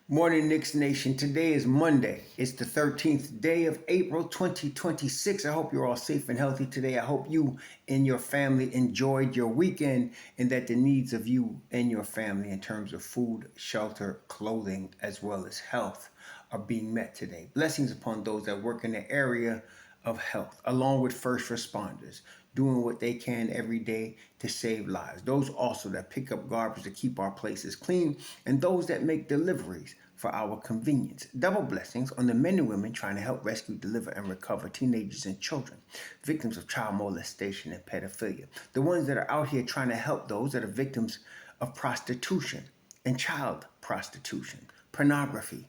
Morning, Knicks Nation. Today is Monday. It's the 13th day of April 2026. I hope you're all safe and healthy today. I hope you and your family enjoyed your weekend and that the needs of you and your family in terms of food, shelter, clothing, as well as health are being met today. Blessings upon those that work in the area of health, along with first responders, doing what they can every day to save lives. Those also that pick up garbage to keep our places clean, and those that make deliveries for our convenience. Double blessings on the men and women trying to help rescue, deliver, and recover teenagers and children, victims of child molestation and pedophilia. The ones that are out here trying to help those that are victims of prostitution and child prostitution, pornography,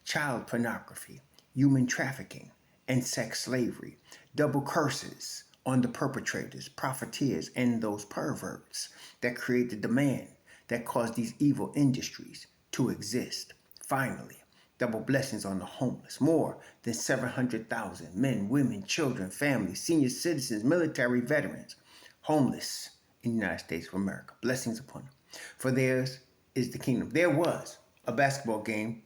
child pornography, human trafficking, and sex slavery. Double curses on the perpetrators, profiteers, and those perverts that create the demand that cause these evil industries to exist. Finally, double blessings on the homeless. More than 700,000 men, women, children, families, senior citizens, military veterans, homeless in the United States of America. Blessings upon them. For theirs is the kingdom. There was a basketball game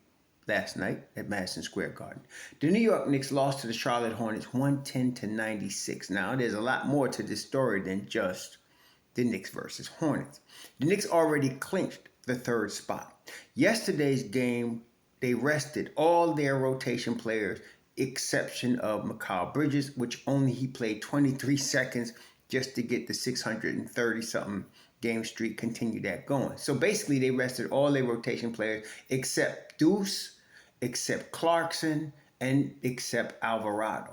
last night at Madison Square Garden. The New York Knicks lost to the Charlotte Hornets 110-96. Now, there's a lot more to this story than just the Knicks versus Hornets. The Knicks already clinched the third spot. Yesterday's game, they rested all their rotation players, exception of Mikal Bridges, which only he played 23 seconds just to get the 630-something game streak, continue that going. So basically, they rested all their rotation players except Deuce, except Clarkson, and except Alvarado,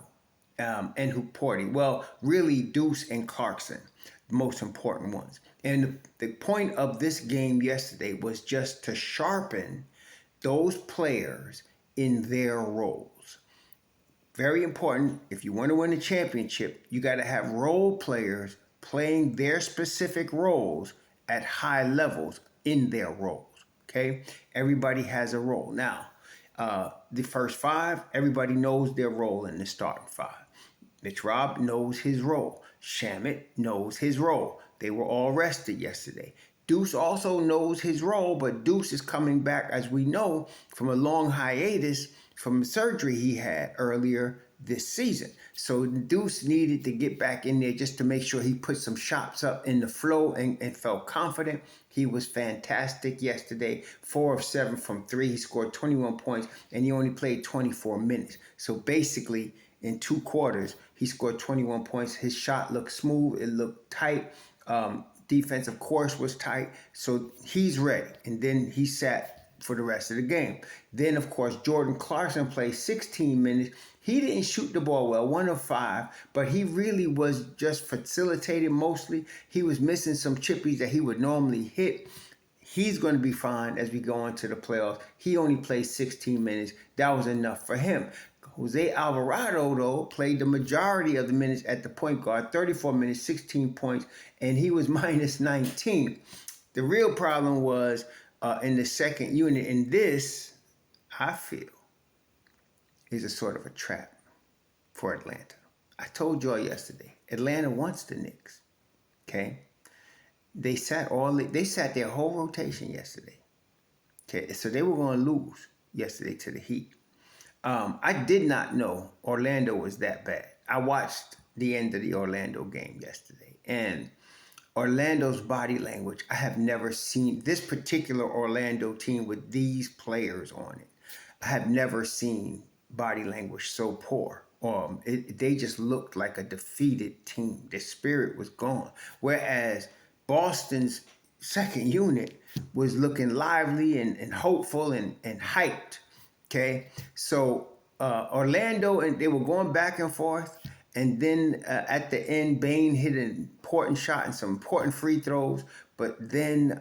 and Huporti. Well, really, Deuce and Clarkson, the most important ones. And the point of this game yesterday was just to sharpen those players in their roles. Very important. If you want to win a championship, you got to have role players playing their specific roles at high levels in their roles. Okay? Everybody has a role. Now, the first five, everybody knows their role in the starting five. Mitch Rob knows his role. Shamet knows his role. They were all rested yesterday. Deuce also knows his role, but Deuce is coming back, as we know, from a long hiatus from surgery he had earlier this season. So Deuce needed to get back in there just to make sure he put some shots up in the flow and felt confident. He was fantastic yesterday. 4 of 7 from 3. He scored 21 points, and he only played 24 minutes. So basically, in 2 quarters, he scored 21 points. His shot looked smooth. It looked tight. Defense, of course, was tight. So he's ready. And then he sat for the rest of the game. Then, of course, Jordan Clarkson played 16 minutes. He didn't shoot the ball well, 1 of 5, but he really was just facilitating mostly. He was missing some chippies that he would normally hit. He's going to be fine as we go into the playoffs. He only played 16 minutes. That was enough for him. Jose Alvarado, though, played the majority of the minutes at the point guard, 34 minutes, 16 points, and he was minus 19. The real problem was in the second unit, and this, I feel, is a sort of a trap for Atlanta. I told y'all yesterday, Atlanta wants the Knicks, okay? They sat their whole rotation yesterday, okay? So they were going to lose yesterday to the Heat. I did not know Orlando was that bad. I watched the end of the Orlando game yesterday, and Orlando's body language, I have never seen this particular Orlando team with these players on it. I have never seen body language so poor. They just looked like a defeated team. The spirit was gone. Whereas Boston's second unit was looking lively and hopeful and hyped. Okay, so Orlando, and they were going back and forth. And then at the end, Bane hit an important shot and some important free throws. But then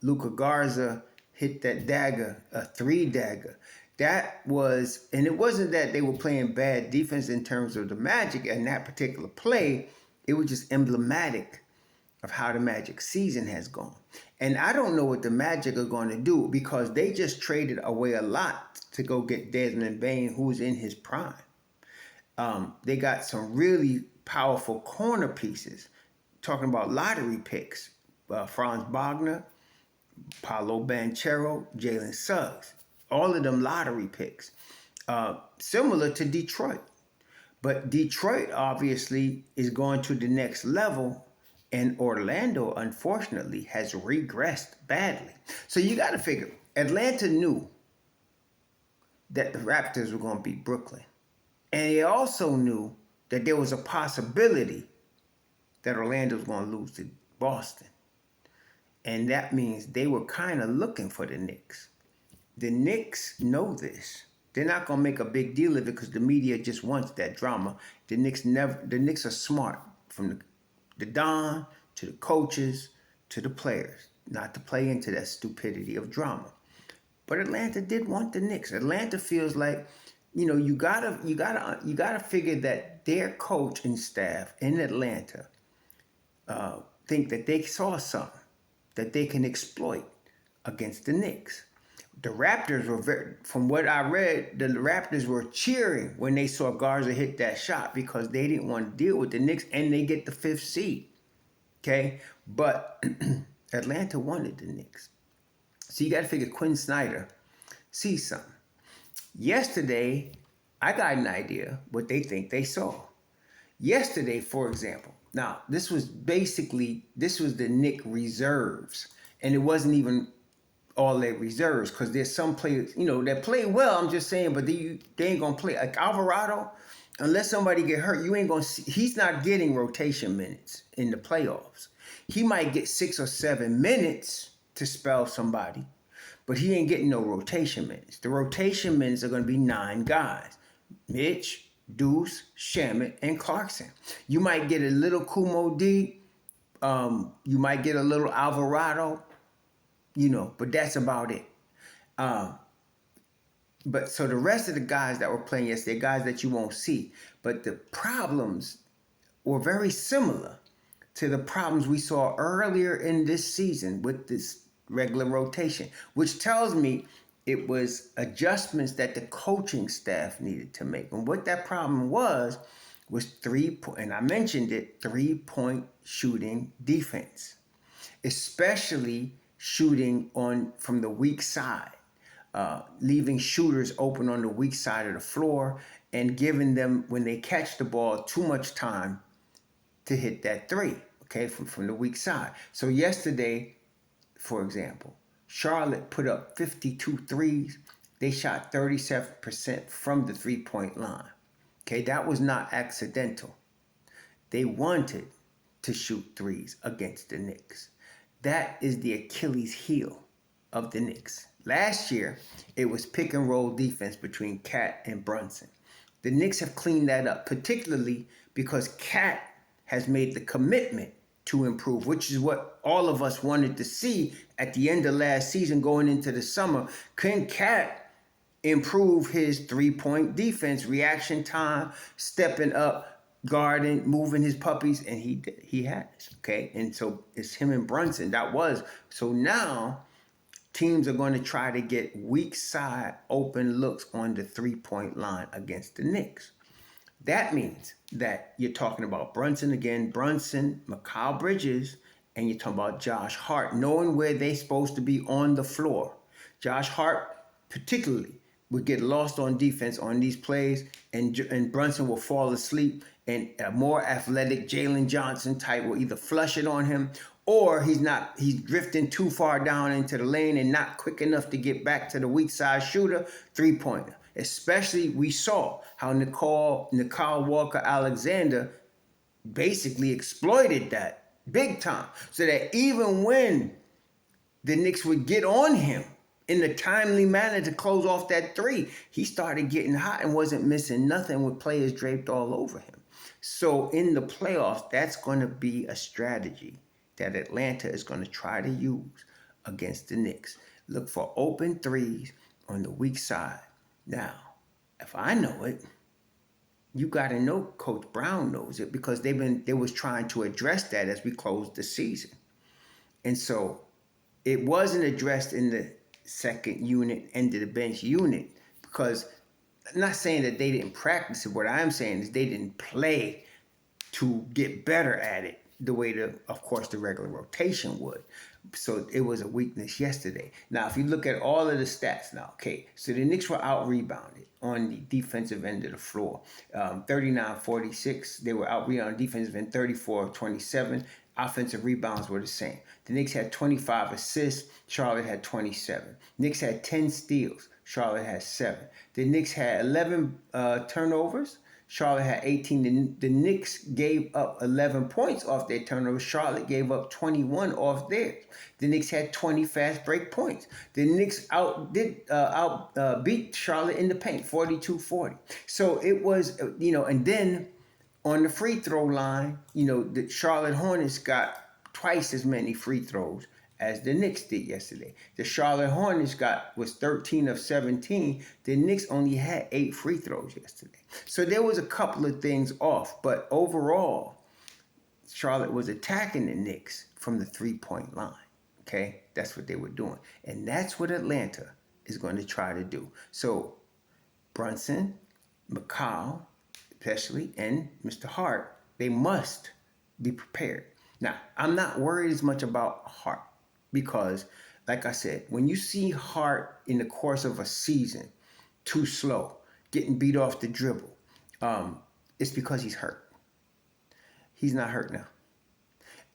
Luka Garza hit that dagger, a 3-dagger. That was, and it wasn't that they were playing bad defense in terms of the Magic in that particular play. It was just emblematic of how the Magic season has gone. And I don't know what the Magic are going to do because they just traded away a lot to go get Desmond Bane, who's in his prime. They got some really powerful corner pieces. Talking about lottery picks, Franz Wagner, Paolo Banchero, Jalen Suggs. all of them lottery picks, similar to Detroit. But Detroit obviously is going to the next level, and Orlando, unfortunately, has regressed badly. So you got to figure, Atlanta knew that the Raptors were going to beat Brooklyn. And they also knew that there was a possibility that Orlando was going to lose to Boston. And that means they were kind of looking for the Knicks. The Knicks know this. They're not going to make a big deal of it because the media just wants that drama. The Knicks are smart, from the Don to the coaches to the players, not to play into that stupidity of drama. But Atlanta did want the Knicks. Atlanta feels like, you gotta figure that their coach and staff in Atlanta think that they saw something that they can exploit against the Knicks. The Raptors were from what I read, the Raptors were cheering when they saw Garza hit that shot because they didn't want to deal with the Knicks, and they get the 5th seed. Okay? But Atlanta wanted the Knicks. So you got to figure Quinn Snyder sees something. Yesterday, I got an idea what they think they saw. Yesterday, for example, now this was the Knicks reserves, and it wasn't even all their reserves, because there's some players, that play well, I'm just saying, but they ain't going to play. Like Alvarado, unless somebody get hurt, you ain't going to see. He's not getting rotation minutes in the playoffs. He might get 6 or 7 minutes to spell somebody, but he ain't getting no rotation minutes. The rotation minutes are going to be 9 guys. Mitch, Deuce, Shamet, and Clarkson. You might get a little Kumo D. You might get a little Alvarado. But that's about it. But so the rest of the guys that were playing yesterday, guys that you won't see. But the problems were very similar to the problems we saw earlier in this season with this regular rotation, which tells me it was adjustments that the coaching staff needed to make. And what that problem was 3-point, and I mentioned it, 3-point shooting defense, especially shooting from the weak side, leaving shooters open on the weak side of the floor and giving them, when they catch the ball, too much time to hit that 3, okay, from the weak side. So yesterday, for example, Charlotte put up 52 threes. They shot 37% from the 3-point line. Okay, that was not accidental. They wanted to shoot threes against the Knicks. That is the Achilles heel of the Knicks. Last year, it was pick and roll defense between Cat and Brunson. The Knicks have cleaned that up, particularly because Cat has made the commitment to improve, which is what all of us wanted to see at the end of last season going into the summer. Can Cat improve his 3-point defense, reaction time, stepping up, guarding, moving his puppies? And he did. He has. Okay. And so it's him and Brunson. So now teams are going to try to get weak side open looks on the 3-point line against the Knicks. That means that you're talking about Brunson again, Mikal Bridges, and you're talking about Josh Hart, knowing where they're supposed to be on the floor. Josh Hart particularly would get lost on defense on these plays, and Brunson will fall asleep, and a more athletic Jalen Johnson type will either flush it on him, or he's drifting too far down into the lane and not quick enough to get back to the weak side shooter, 3-pointer. Especially, we saw how Nicole Walker-Alexander basically exploited that big time, so that even when the Knicks would get on him in a timely manner to close off that 3, he started getting hot and wasn't missing nothing with players draped all over him. So in the playoffs, that's going to be a strategy that Atlanta is going to try to use against the Knicks. Look for open 3s on the weak side. Now, if I know it, you got to know Coach Brown knows it, because they was trying to address that as we closed the season. And so it wasn't addressed in the second unit, end of the bench unit, because I'm not saying that they didn't practice it. What I'm saying is they didn't play to get better at it the way of course, the regular rotation would. So it was a weakness yesterday. Now, if you look at all of the stats now, okay, so the Knicks were out-rebounded on the defensive end of the floor. 39-46. They were out-rebounded on defensive end, 34-27. Offensive rebounds were the same. The Knicks had 25 assists. Charlotte had 27. Knicks had 10 steals. Charlotte had 7. The Knicks had 11 turnovers. Charlotte had 18. The Knicks gave up 11 points off their turnovers. Charlotte gave up 21 off theirs. The Knicks had 20 fast break points. The Knicks beat Charlotte in the paint, 42-40. So it was, and then on the free throw line, the Charlotte Hornets got twice as many free throws as the Knicks did yesterday. The Charlotte Hornets was 13 of 17. The Knicks only had 8 free throws yesterday. So there was a couple of things off, but overall, Charlotte was attacking the Knicks from the three-point line. Okay, that's what they were doing, and that's what Atlanta is going to try to do. So Brunson, McCall, especially, and Mr. Hart, they must be prepared. Now, I'm not worried as much about Hart because, like I said, when you see Hart in the course of a season too slow, getting beat off the dribble, it's because he's hurt. He's not hurt now.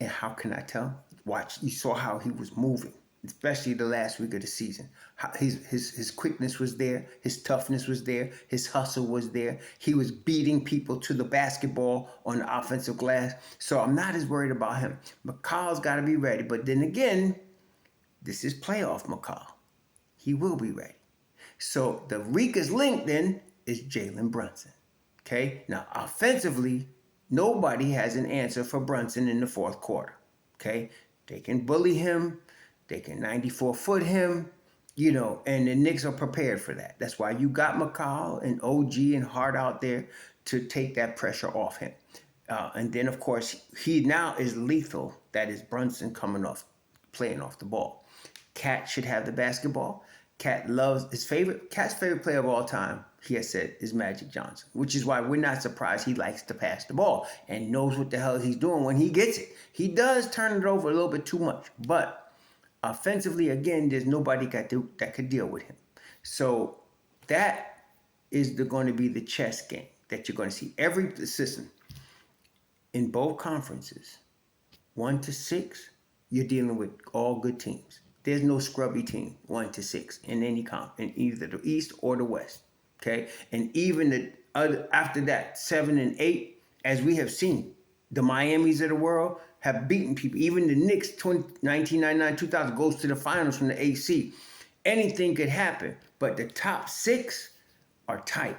And how can I tell? Watch, you saw how he was moving, especially the last week of the season. His quickness was there. His toughness was there. His hustle was there. He was beating people to the basketball on the offensive glass. So I'm not as worried about him. McCall's got to be ready. But then again, this is playoff McCall. He will be ready. So the weakest link then is Jalen Brunson. Okay? Now, offensively, nobody has an answer for Brunson in the fourth quarter. Okay? They can bully him. They can 94-foot him, and the Knicks are prepared for that. That's why you got McCall and OG and Hart out there to take that pressure off him. And then, of course, he now is lethal. That is Brunson playing off the ball. Cat should have the basketball. Cat's favorite player of all time, he has said, is Magic Johnson, which is why we're not surprised he likes to pass the ball and knows what the hell he's doing when he gets it. He does turn it over a little bit too much, but offensively, again, there's nobody that could deal with him. So that is going to be the chess game that you're going to see. Every system in both conferences, 1 to 6, you're dealing with all good teams. There's no scrubby team, 1 to 6, in any in either the East or the West. Okay, and even after that, 7 and 8, as we have seen, the Miamis of the world have beaten people. Even the Knicks, 1999, 2000 goes to the finals from the AC. Anything could happen, but the top 6 are tight.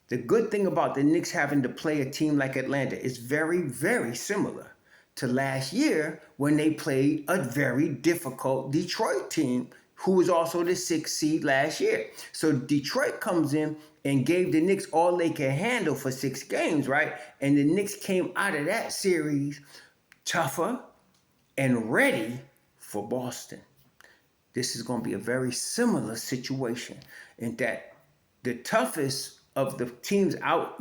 The good thing about the Knicks having to play a team like Atlanta is very, very similar to last year when they played a very difficult Detroit team who was also the 6th seed last year. So Detroit comes in and gave the Knicks all they can handle for 6 games, right? And the Knicks came out of that series tougher and ready for Boston. This is going to be a very similar situation in that the toughest of the teams out,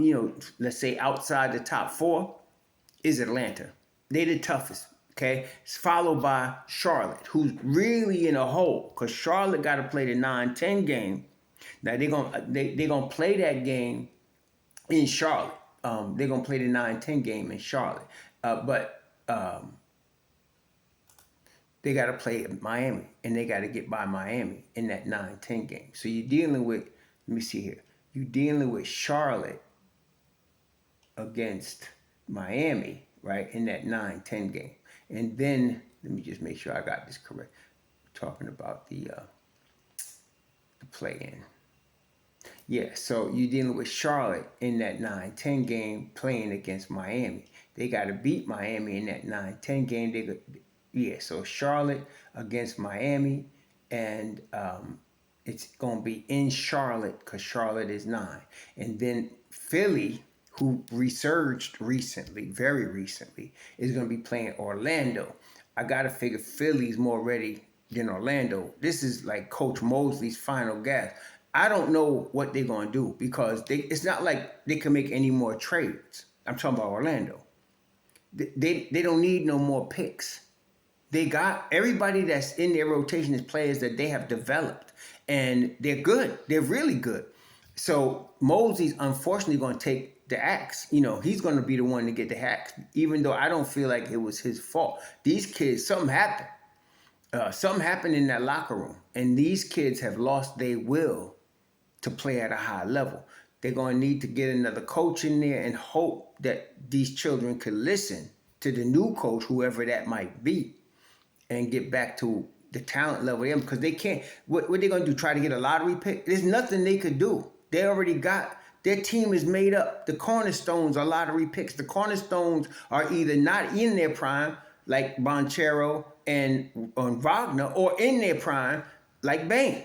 let's say outside the top 4 is Atlanta. They're the toughest. Okay, it's followed by Charlotte, who's really in a hole because Charlotte got to play the 9-10 game. Now they're gonna play that game in Charlotte. They're gonna play the 9-10 game in Charlotte, but they got to play Miami, and they got to get by Miami in that 9-10 game. So you're dealing with, let me see here, you're dealing with Charlotte against Miami, right, in that 9-10 game. And then, let me just make sure I got this correct. We're talking about the play-in. Yeah, so you're dealing with Charlotte in that 9-10 game playing against Miami. They got to beat Miami in that 9-10 game. So Charlotte against Miami, and it's going to be in Charlotte because Charlotte is 9. And then Philly, who resurged recently, very recently, is going to be playing Orlando. I got to figure Philly's more ready than Orlando. This is like Coach Mosley's final gas. I don't know what they're going to do because it's not like they can make any more trades. I'm talking about Orlando. They don't need no more picks. They got everybody that's in their rotation is players that they have developed, and they're good. They're really good. So Mosley's unfortunately going to take the axe. He's going to be the one to get the axe, even though I don't feel like it was his fault. These kids, something happened. Something happened in that locker room, and these kids have lost their will to play at a high level. They're going to need to get another coach in there and hope that these children could listen to the new coach, whoever that might be, and get back to the talent level of them, because they can't. What they going to do? Try to get a lottery pick? There's nothing they could do. They already got. Their team is made up. The cornerstones are lottery picks. The cornerstones are either not in their prime, like Bonchero and Wagner, or in their prime, like Bain.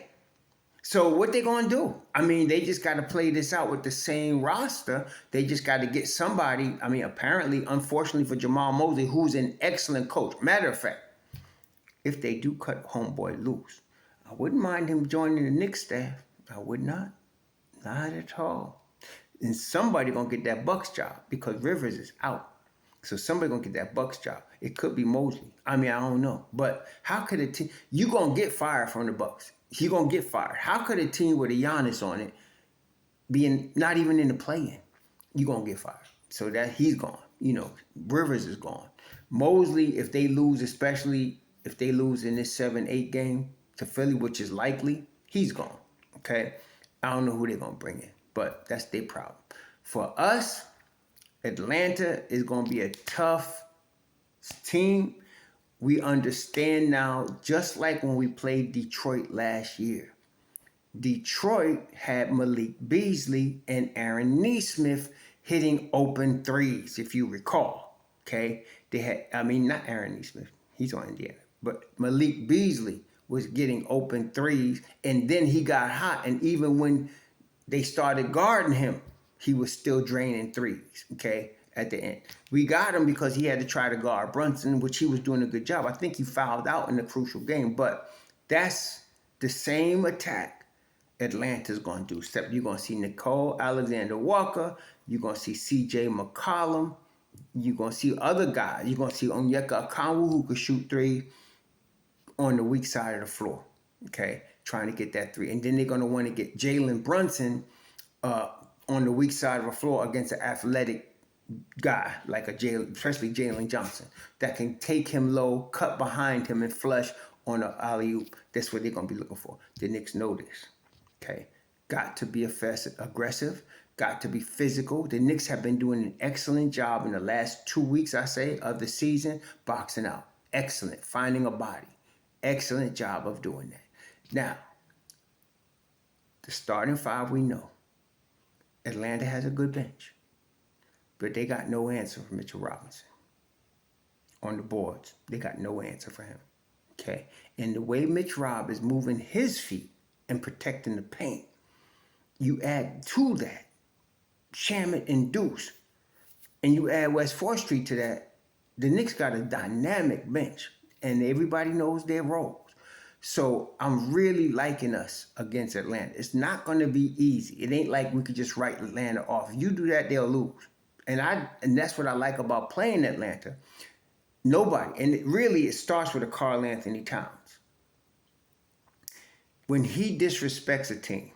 So what they going to do? I mean, they just got to play this out with the same roster. They just got to get somebody. I mean, apparently, unfortunately for Jamal Mosley, who's an excellent coach. Matter of fact, if they do cut homeboy loose, I wouldn't mind him joining the Knicks staff. I would not. Not at all. And somebody going to get that Bucks job because Rivers is out. So somebody going to get that Bucks job. It could be Mosley. I mean, I don't know. But how could a team... You going to get fired from the Bucks. He going to get fired. How could a team with a Giannis on it being not even in the play-in? You going to get fired. So that he's gone. Rivers is gone. Mosley, if they lose, especially if they lose in this 7-8 game to Philly, which is likely, he's gone. Okay? I don't know who they're going to bring in, but that's their problem. For us, Atlanta is going to be a tough team. We understand now, just like when we played Detroit last year. Detroit had Malik Beasley and Aaron Nesmith hitting open threes, if you recall. Okay? They had, not Aaron Nesmith. He's on Indiana. But Malik Beasley was getting open threes, and then he got hot. And even when they started guarding him, he was still draining threes, okay, at the end. We got him because he had to try to guard Brunson, which he was doing a good job. I think he fouled out in the crucial game, but that's the same attack Atlanta's going to do, except you're going to see Nicole Alexander-Walker, you're going to see C.J. McCollum, you're going to see other guys. You're going to see Onyeka Okongwu, who could shoot three on the weak side of the floor, okay, trying to get that three. And then they're going to want to get Jalen Brunson on the weak side of the floor against an athletic guy like especially Jalen Johnson, that can take him low, cut behind him, and flush on an alley-oop. That's what they're going to be looking for. The Knicks know this, okay? Got to be aggressive, got to be physical. The Knicks have been doing an excellent job in the last 2 weeks, I say, of the season, boxing out. Excellent, finding a body. Excellent job of doing that. Now, the starting five we know. Atlanta has a good bench, but they got no answer for Mitchell Robinson. On the boards, they got no answer for him, okay? And the way Mitch Rob is moving his feet and protecting the paint, you add to that Shamet and Deuce, and you add West 4th Street to that, the Knicks got a dynamic bench, and everybody knows their roles. So I'm really liking us against Atlanta. It's not going to be easy. It ain't like we could just write Atlanta off. If you do that, they'll lose. And that's what I like about playing Atlanta. Nobody, and it starts with a Karl Anthony Towns. When he disrespects a team,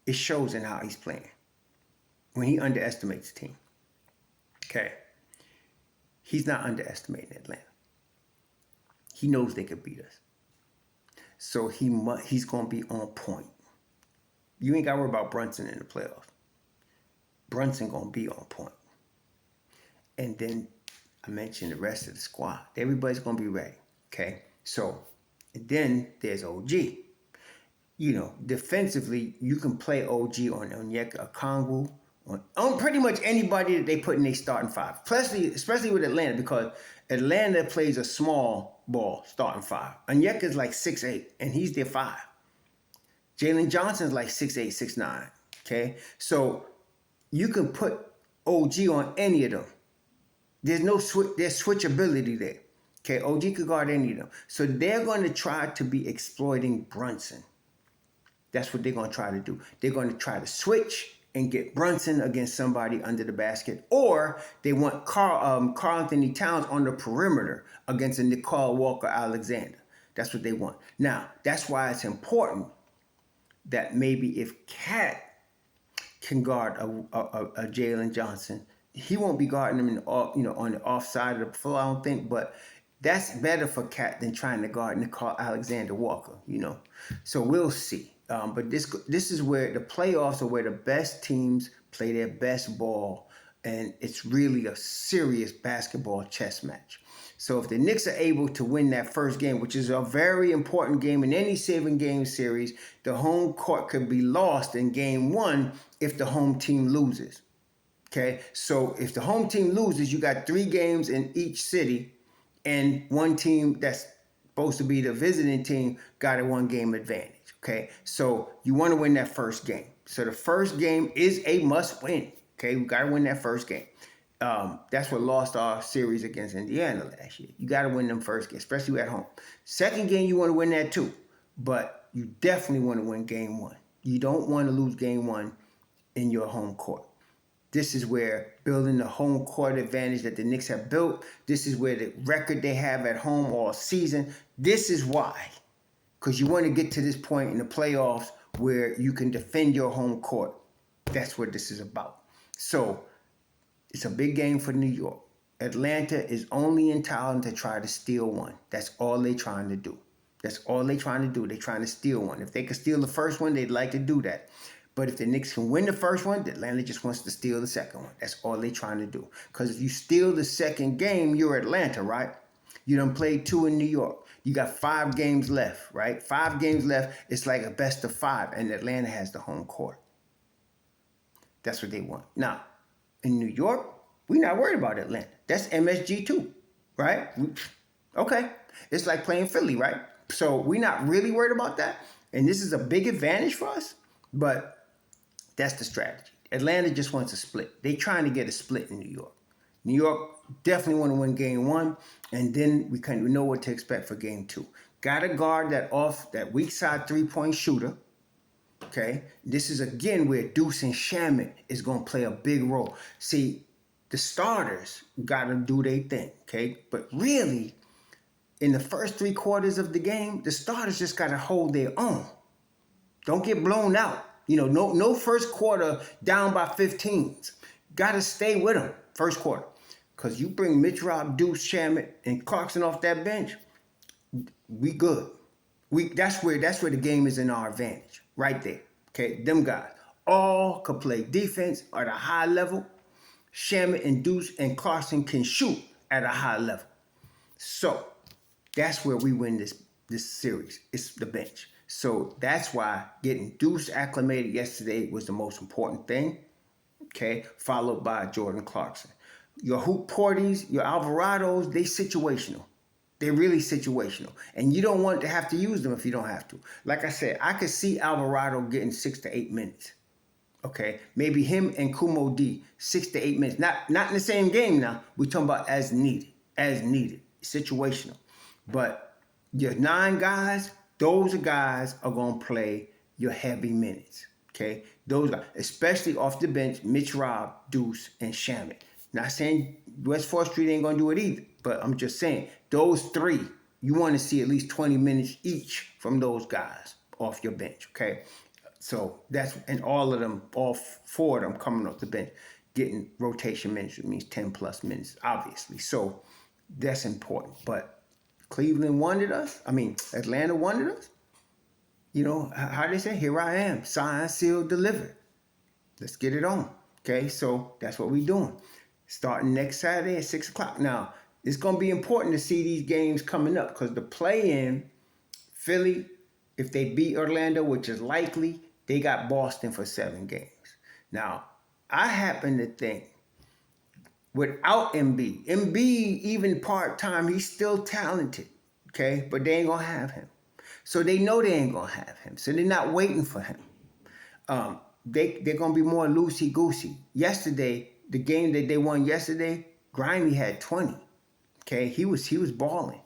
it shows in how he's playing. When he underestimates a team. Okay. He's not underestimating Atlanta. He knows they could beat us. So he's going to be on point. You ain't got to worry about Brunson in the playoffs. Brunson going to be on point. And then I mentioned the rest of the squad. Everybody's going to be ready. Okay? So, and then there's OG. Defensively, you can play OG on Onyeka Okongwu, on pretty much anybody that they put in their starting five. Especially with Atlanta, because Atlanta plays a small ball starting five. Onyeka's like 6'8", and he's their 5. Jalen Johnson's like 6'8", 6'9", okay? So you can put OG on any of them. There's switchability there, okay? OG could guard any of them. So they're going to try to be exploiting Brunson. That's what they're going to try to do. They're going to try to switch and get Brunson against somebody under the basket, or they want Carl Anthony Towns on the perimeter against a Nicole Walker-Alexander. That's what they want. Now, that's why it's important that maybe if Cat can guard a Jalen Johnson, he won't be guarding him on the offside of the floor, I don't think, but that's better for Cat than trying to guard Nicole Alexander Walker, So we'll see. But this is where the playoffs are where the best teams play their best ball, and it's really a serious basketball chess match. So if the Knicks are able to win that first game, which is a very important game in any 7-game series, the home court could be lost in game 1 if the home team loses. Okay, so if the home team loses, you got 3 games in each city, and one team that's supposed to be the visiting team got a 1-game advantage. Okay, so you want to win that first game. So the first game is a must win. Okay, we got to win that first game. That's what lost our series against Indiana last year. You got to win them first game, especially at home. Second game, you want to win that too, but you definitely want to win game 1. You don't want to lose game 1 in your home court. This is where building the home court advantage that the Knicks have built. This is where the record they have at home all season. This is why. Because you want to get to this point in the playoffs where you can defend your home court. That's what this is about. So it's a big game for New York. Atlanta is only in town to try to steal one. That's all they're trying to do. That's all they're trying to do. They're trying to steal one. If they could steal the first one, they'd like to do that. But if the Knicks can win the first one, Atlanta just wants to steal the second one. That's all they're trying to do. Because if you steal the second game, you're Atlanta, right? You done played 2 in New York. You got 5 games left, right? 5 games left. It's like a best of 5, and Atlanta has the home court. That's what they want. Now, in New York, we're not worried about Atlanta. That's MSG too, right? Okay. It's like playing Philly, right? So we're not really worried about that. And this is a big advantage for us, but that's the strategy. Atlanta just wants a split. They're trying to get a split in New York. New York definitely want to win game 1, and then we kind of know what to expect for game 2. Got to guard that weak side 3-point shooter. Okay, this is again where Deuce and Shamet is going to play a big role. See, the starters got to do their thing, okay? But really, in the first 3 quarters of the game, the starters just got to hold their own. Don't get blown out. No first quarter down by 15s. Got to stay with them first quarter. Because you bring Mitch Rob, Deuce, Shamet, and Clarkson off that bench, we good. That's where the game is in our advantage. Right there. Okay, them guys all could play defense at a high level. Shamet and Deuce and Clarkson can shoot at a high level. So that's where we win this series. It's the bench. So that's why getting Deuce acclimated yesterday was the most important thing. Okay, followed by Jordan Clarkson. Your Hoop Porties, your Alvarados, they situational. They're really situational. And you don't want to have to use them if you don't have to. Like I said, I could see Alvarado getting 6 to 8 minutes. Okay? Maybe him and Kumo D, 6 to 8 minutes. Not in the same game now. We're talking about as needed. As needed. Situational. But your 9 guys, those guys are going to play your heavy minutes. Okay? Those guys, especially off the bench, Mitch Rob, Deuce, and Shamet. Not saying West 4th Street ain't going to do it either. But I'm just saying, those 3, you want to see at least 20 minutes each from those guys off your bench, okay? So and all 4 of them coming off the bench, getting rotation minutes, which means 10 plus minutes, obviously. So that's important. But Atlanta wanted us. How they say, here I am, signed, sealed, delivered. Let's get it on, okay? So that's what we're doing. Starting next Saturday at 6 o'clock. Now, it's going to be important to see these games coming up because the play-in, Philly, if they beat Orlando, which is likely, they got Boston for 7 games. Now, I happen to think without Embiid, even part-time, he's still talented, okay? But they ain't going to have him. So they know they ain't going to have him. So they're not waiting for him. They're going to be more loosey-goosey. Yesterday, the game that they won yesterday, Grimy had 20. Okay, he was balling.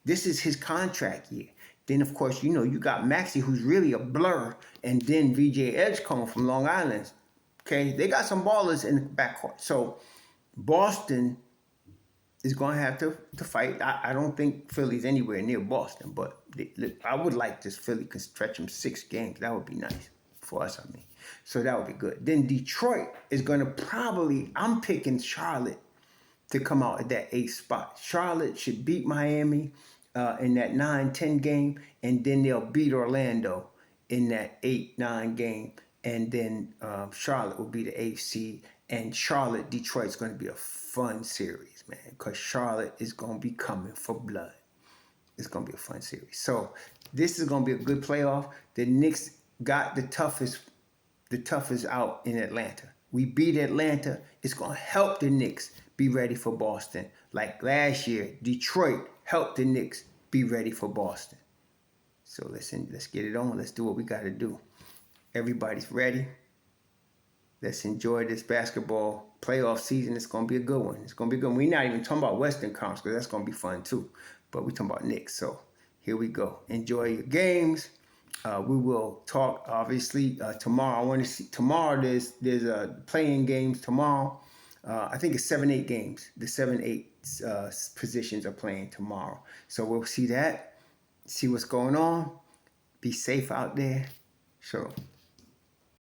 This is his contract year. Then, of course, you got Maxey, who's really a blur, and then VJ Edgecombe from Long Island Okay, they got some ballers in the backcourt. So Boston is going to have to fight. I don't think Philly's anywhere near Boston, but I would like this Philly can stretch them 6 games. That would be nice for us, I mean. So that would be good. Then Detroit is going to probably, I'm picking Charlotte to come out at that 8th spot. Charlotte should beat Miami in that 9-10 game, and then they'll beat Orlando in that 8-9 game, and then Charlotte will be the 8th seed, and Charlotte Detroit's going to be a fun series, man, because Charlotte is going to be coming for blood. It's going to be a fun series. So this is going to be a good playoff. The Knicks got the toughest out in Atlanta. We beat Atlanta. It's going to help the Knicks be ready for Boston. Like last year, Detroit helped the Knicks be ready for Boston. So let's get it on. Let's do what we got to do. Everybody's ready. Let's enjoy this basketball playoff season. It's going to be a good one. It's going to be good. We're not even talking about Western Conference because that's going to be fun too. But we're talking about Knicks. So here we go. Enjoy your games. We will talk obviously tomorrow. I want to see tomorrow. There's playing games tomorrow. I think it's 7-8 games. The 7-8 positions are playing tomorrow. So we'll see that. See what's going on. Be safe out there. So